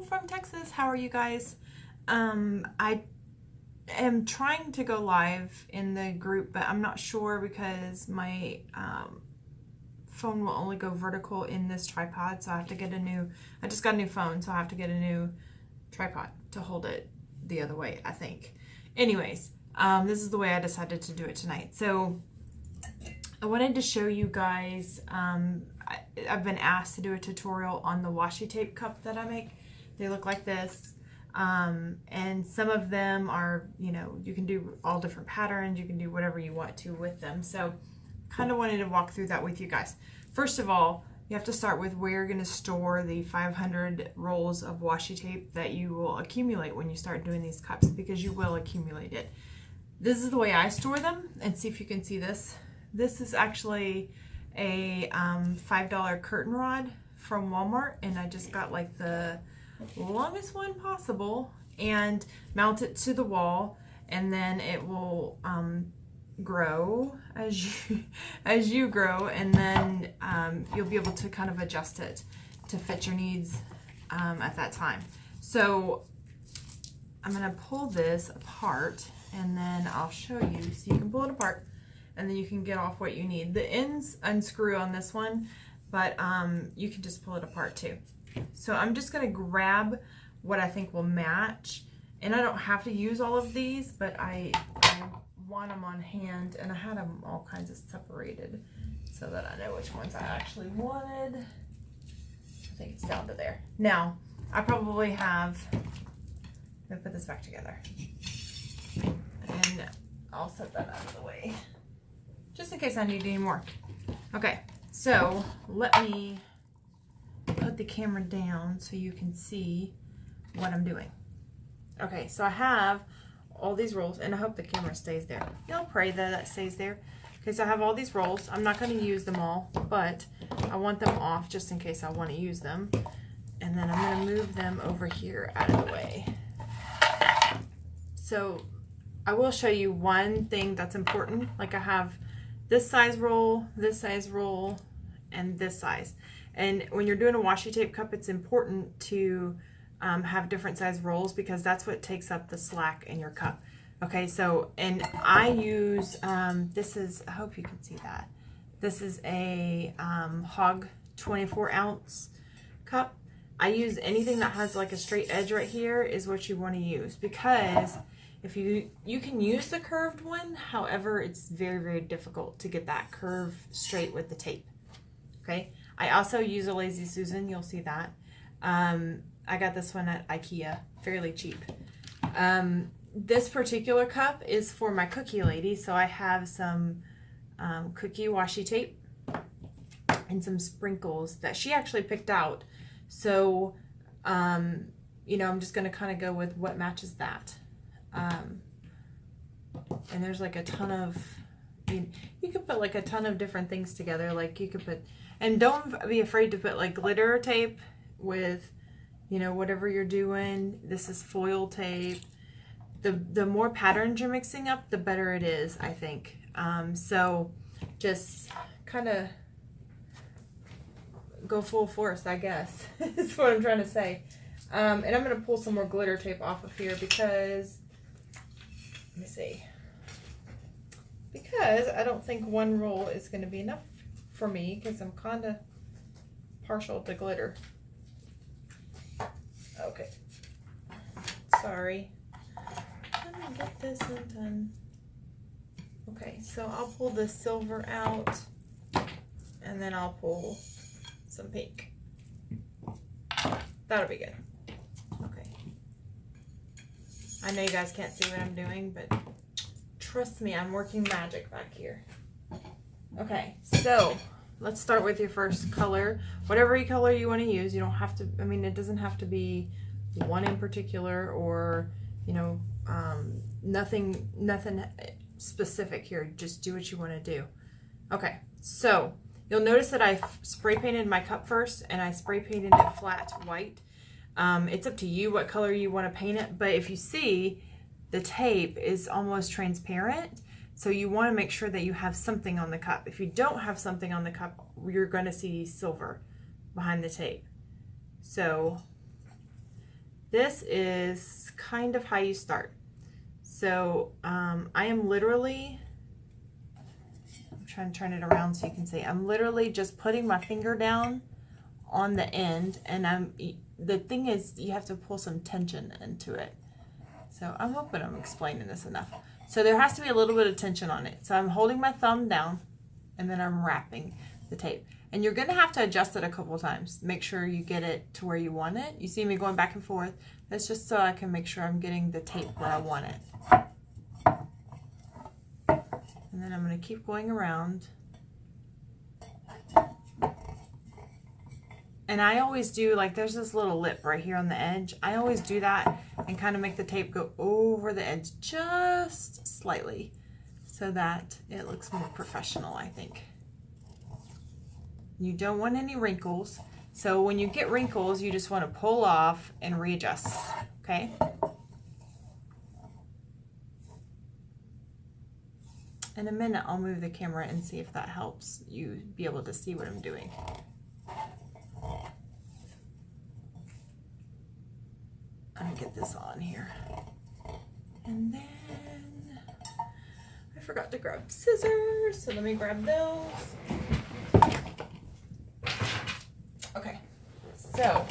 from Texas. How are you guys? I am trying to go live in the group, but I'm not sure because my phone will only go vertical in this tripod, so I have to get I just got a new phone, so I have to get a new tripod to hold it the other way, I think. Anyways, this is the way I decided to do it tonight. So I wanted to show you guys, I've been asked to do a tutorial on the washi tape cup that I make. They look like this. And some of them are, you can do all different patterns. You can do whatever you want to with them. So kind of wanted to walk through that with you guys. First of all, you have to start with where you're going to store the 500 rolls of washi tape that you will accumulate when you start doing these cups, because you will accumulate it. This is the way I store them, and see if you can see this. This is actually a $5 curtain rod from Walmart, and I just got like the longest one possible and mount it to the wall, and then it will grow as you grow, and then you'll be able to kind of adjust it to fit your needs at that time. So I'm going to pull this apart, and then I'll show you so you can pull it apart, and then you can get off what you need. The ends unscrew on this one, but you can just pull it apart too. So I'm just going to grab what I think will match, and I don't have to use all of these, but I want them on hand, and I had them all kinds of separated so that I know which ones I actually wanted. I think it's down to there. Now, I probably have, let me put this back together, and I'll set that out of the way just in case I need any more. Okay, so let me put the camera down so you can see what I'm doing. Okay, so I have all these rolls, and I hope the camera stays there. Y'all pray that that stays there. Okay, so I have all these rolls. I'm not going to use them all, but I want them off just in case I want to use them. And then I'm going to move them over here out of the way. So I will show you one thing that's important. Like I have this size roll, and this size. And when you're doing a washi tape cup, it's important to have different size rolls, because that's what takes up the slack in your cup. Okay, so, and I use, this is, I hope you can see that. This is a Hog 24 ounce cup. I use anything that has like a straight edge right here is what you want to use, because if you can use the curved one, however, it's very, very difficult to get that curve straight with the tape. Okay, I also use a Lazy Susan, you'll see that. I got this one at IKEA, fairly cheap. This particular cup is for my cookie lady, so I have some cookie washi tape and some sprinkles that she actually picked out. So, I'm just going to kind of go with what matches that. And there's like a ton of, you could put like a ton of different things together. Like you could put, and don't be afraid to put like glitter tape with, whatever you're doing. This is foil tape. The more patterns you're mixing up, the better it is, I think. So just kind of go full force, I guess, is what I'm trying to say. And I'm going to pull some more glitter tape off of here because, let me see, because I don't think one roll is going to be enough for me, because I'm kind of partial to glitter. Okay, sorry. Let me get this undone. Okay, so I'll pull the silver out, and then I'll pull some pink. That'll be good. Okay. I know you guys can't see what I'm doing, but trust me, I'm working magic back here. Okay, so let's start with your first color. Whatever color you want to use, you don't have to, it doesn't have to be one in particular, or, nothing specific here. Just do what you want to do. Okay, so you'll notice that I spray painted my cup first, and I spray painted it flat white. It's up to you what color you want to paint it, but if you see, the tape is almost transparent, so you want to make sure that you have something on the cup. If you don't have something on the cup, you're going to see silver behind the tape. So this is kind of how you start. So I am literally, I'm trying to turn it around so you can see, I'm literally just putting my finger down on the end, and the thing is you have to pull some tension into it. So I'm hoping I'm explaining this enough. So there has to be a little bit of tension on it. So I'm holding my thumb down and then I'm wrapping the tape. And you're going to have to adjust it a couple times. Make sure you get it to where you want it. You see me going back and forth. That's just so I can make sure I'm getting the tape where I want it. And then I'm going to keep going around. And I always do, like, there's this little lip right here on the edge. I always do that and kind of make the tape go over the edge just slightly so that it looks more professional, I think. You don't want any wrinkles. So when you get wrinkles, you just want to pull off and readjust, okay? In a minute, I'll move the camera and see if that helps you be able to see what I'm doing. Let me get this on here. And then I forgot to grab scissors, so let me grab those. Okay, so,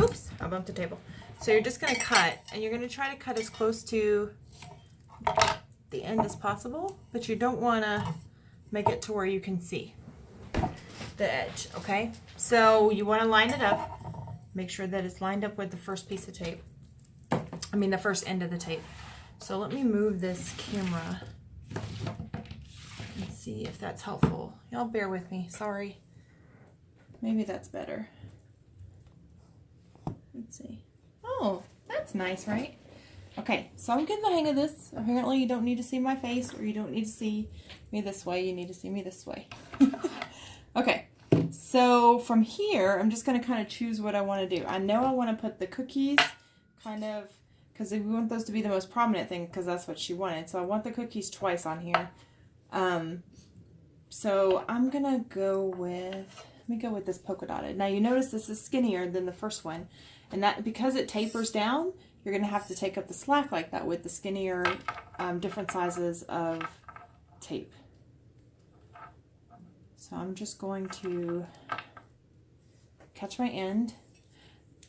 oops, I bumped the table. So you're just gonna cut, and you're gonna try to cut as close to the end as possible, but you don't wanna make it to where you can see the edge, okay? So you wanna line it up. Make sure that it's lined up with the first piece of tape. I mean the first end of the tape. So let me move this camera and see if that's helpful. Y'all bear with me, sorry. Maybe that's better. Let's see. Oh, that's nice, right? Okay, so I'm getting the hang of this. Apparently you don't need to see my face, or you don't need to see me this way. You need to see me this way. Okay, so from here, I'm just going to kind of choose what I want to do. I know I want to put the cookies kind of, because we want those to be the most prominent thing, because that's what she wanted. So I want the cookies twice on here. So I'm going to go with, let me go with this polka dotted. Now you notice this is skinnier than the first one. And that, because it tapers down, you're going to have to take up the slack like that with the skinnier, different sizes of tape. So I'm just going to catch my end.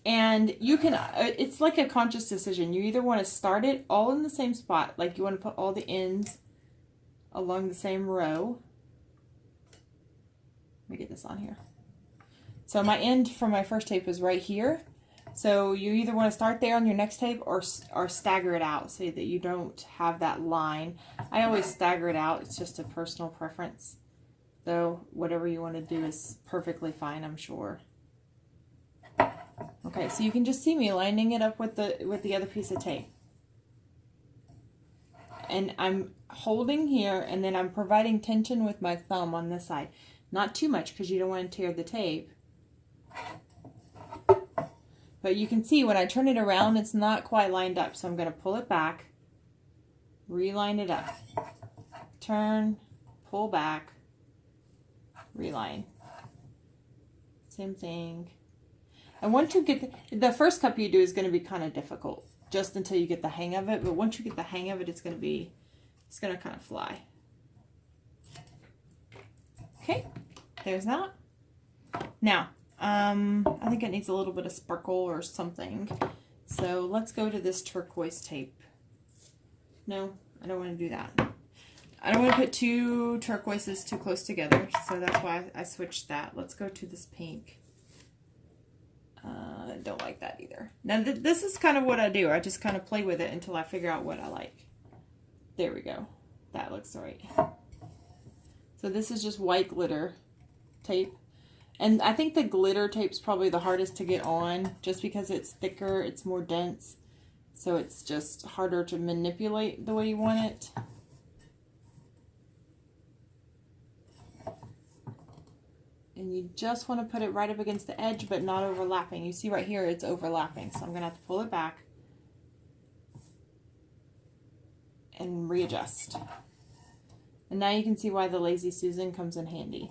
And you can, it's like a conscious decision. You either want to start it all in the same spot, like you want to put all the ends along the same row. Let me get this on here. So my end from my first tape is right here. So you either want to start there on your next tape or stagger it out so that you don't have that line. I always stagger it out. It's just a personal preference. Though whatever you want to do is perfectly fine, I'm sure. Okay, so you can just see me lining it up with the other piece of tape. And I'm holding here, and then I'm providing tension with my thumb on this side. Not too much, because you don't want to tear the tape. But you can see when I turn it around, it's not quite lined up. So I'm going to pull it back, reline it up. Turn, pull back, reline. Same thing. And once you get the first cup you do is going to be kind of difficult, just until you get the hang of it. But once you get the hang of it, it's going to kind of fly. Okay, there's that. Now, I think it needs a little bit of sparkle or something. So let's go to this turquoise tape. No, I don't want to do that. I don't want to put two turquoises too close together, so that's why I switched that. Let's go to this pink. Don't like that either. Now this is kind of what I do. I just kind of play with it until I figure out what I like. There we go. That looks right. So this is just white glitter tape. And I think the glitter tape's probably the hardest to get on, just because it's thicker, it's more dense. So it's just harder to manipulate the way you want it. And you just want to put it right up against the edge, but not overlapping. You see right here, it's overlapping. So I'm going to have to pull it back and readjust. And now you can see why the Lazy Susan comes in handy.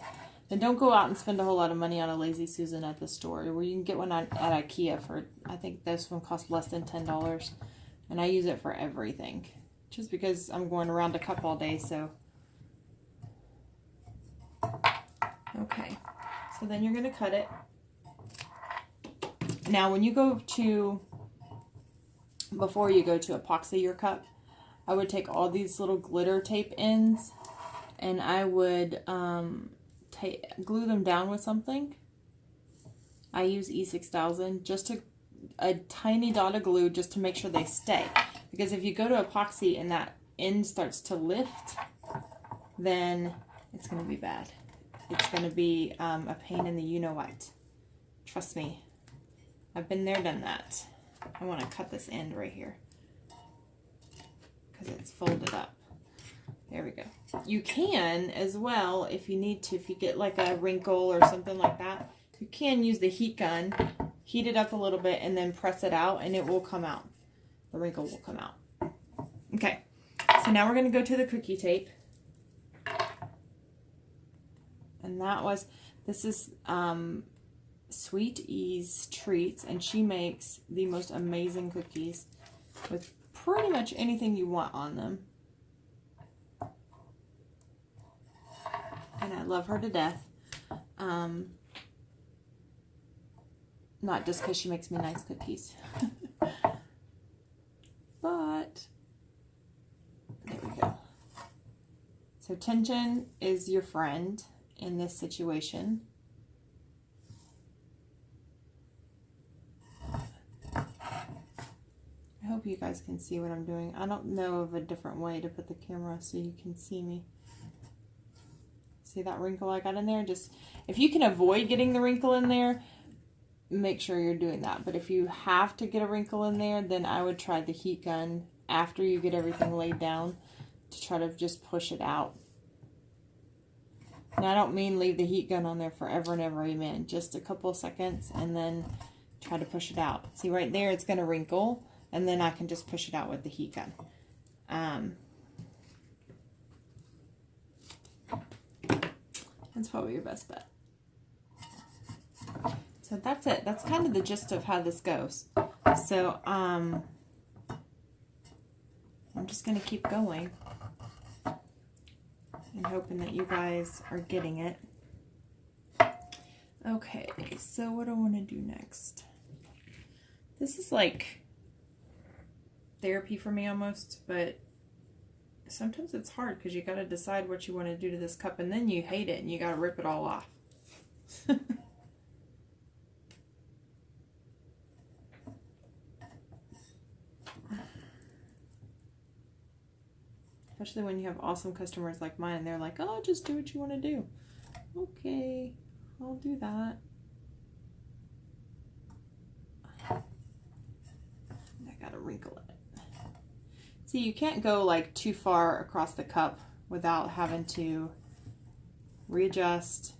then don't go out and spend a whole lot of money on a Lazy Susan at the store. Where you can get one at IKEA for, I think this one costs less than $10. And I use it for everything. Just because I'm going around a cup all day, so. Okay, so then you're going to cut it. Now when you go to, before you go to epoxy your cup, I would take all these little glitter tape ends and I would glue them down with something. I use E6000, just a tiny dot of glue just to make sure they stay. Because if you go to epoxy and that end starts to lift, then it's going to be bad. It's going to be a pain in the you-know-what. Trust me. I've been there, done that. I want to cut this end right here because it's folded up. There we go. You can as well, if you need to, if you get like a wrinkle or something like that, you can use the heat gun, heat it up a little bit, and then press it out, and it will come out. The wrinkle will come out. Okay, so now we're going to go to the cookie tape. And this is Sweet Ease Treats, and she makes the most amazing cookies with pretty much anything you want on them. And I love her to death. Not just because she makes me nice cookies. But, there we go. So tension is your friend in this situation. I hope you guys can see what I'm doing. I don't know of a different way to put the camera so you can see me. See that wrinkle I got in there? Just, if you can avoid getting the wrinkle in there, make sure you're doing that. But if you have to get a wrinkle in there, then I would try the heat gun after you get everything laid down to try to just push it out. Now I don't mean leave the heat gun on there forever and ever, amen. Just a couple of seconds and then try to push it out. See right there, it's going to wrinkle, and then I can just push it out with the heat gun. That's probably your best bet. So that's it. That's kind of the gist of how this goes. So I'm just going to keep going and hoping that you guys are getting it. Okay, so what do I want to do next? This is like therapy for me almost, but sometimes it's hard because you got to decide what you want to do to this cup, and then you hate it and you got to rip it all off. Especially when you have awesome customers like mine, and they're like, oh, just do what you want to do. Okay, I'll do that. I gotta wrinkle it. See, you can't go like too far across the cup without having to readjust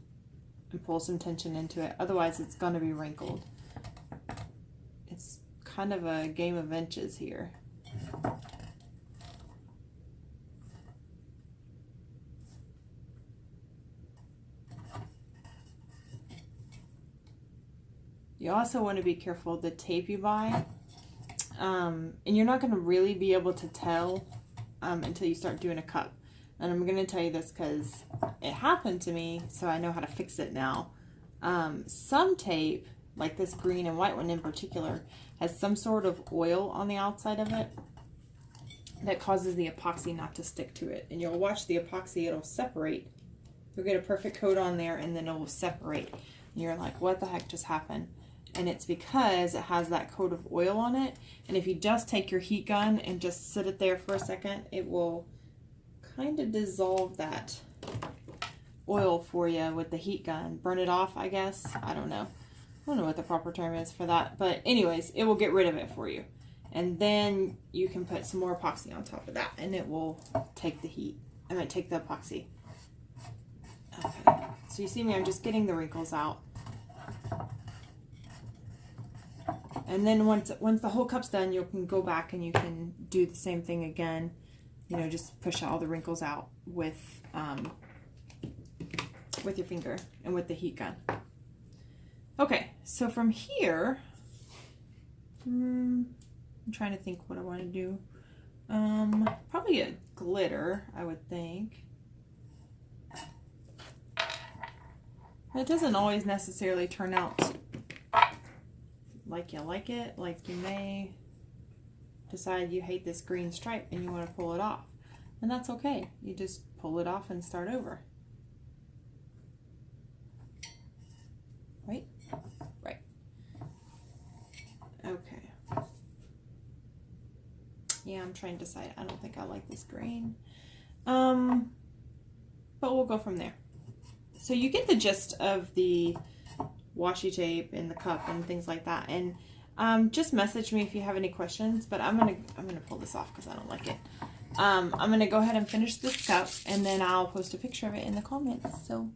and pull some tension into it. Otherwise, it's gonna be wrinkled. It's kind of a game of inches here. You also want to be careful the tape you buy, and you're not going to really be able to tell until you start doing a cup. And I'm going to tell you this because it happened to me, so I know how to fix it now. Some tape, like this green and white one in particular, has some sort of oil on the outside of it that causes the epoxy not to stick to it. And you'll watch the epoxy, it'll separate. You'll get a perfect coat on there, and then it will separate. And you're like, what the heck just happened? And it's because it has that coat of oil on it. And if you just take your heat gun and just sit it there for a second, it will kind of dissolve that oil for you with the heat gun. Burn it off, I guess. I don't know. I don't know what the proper term is for that. But anyways, it will get rid of it for you. And then you can put some more epoxy on top of that, and it will take the heat. I might take the epoxy. Okay. So you see me, I'm just getting the wrinkles out. And then once the whole cup's done, you can go back and you can do the same thing again. You know, just push all the wrinkles out with with your finger and with the heat gun. Okay, so from here, I'm trying to think what I want to do. Probably a glitter, I would think. It doesn't always necessarily turn out like you like it. Like you may decide you hate this green stripe and you want to pull it off. And that's okay. You just pull it off and start over. Right? Right. Okay. Yeah, I'm trying to decide. I don't think I like this green. But we'll go from there. So you get the gist of the washi tape and the cup and things like that. And just message me if you have any questions. But I'm gonna pull this off because I don't like it. I'm gonna go ahead and finish this cup, and then I'll post a picture of it in the comments. So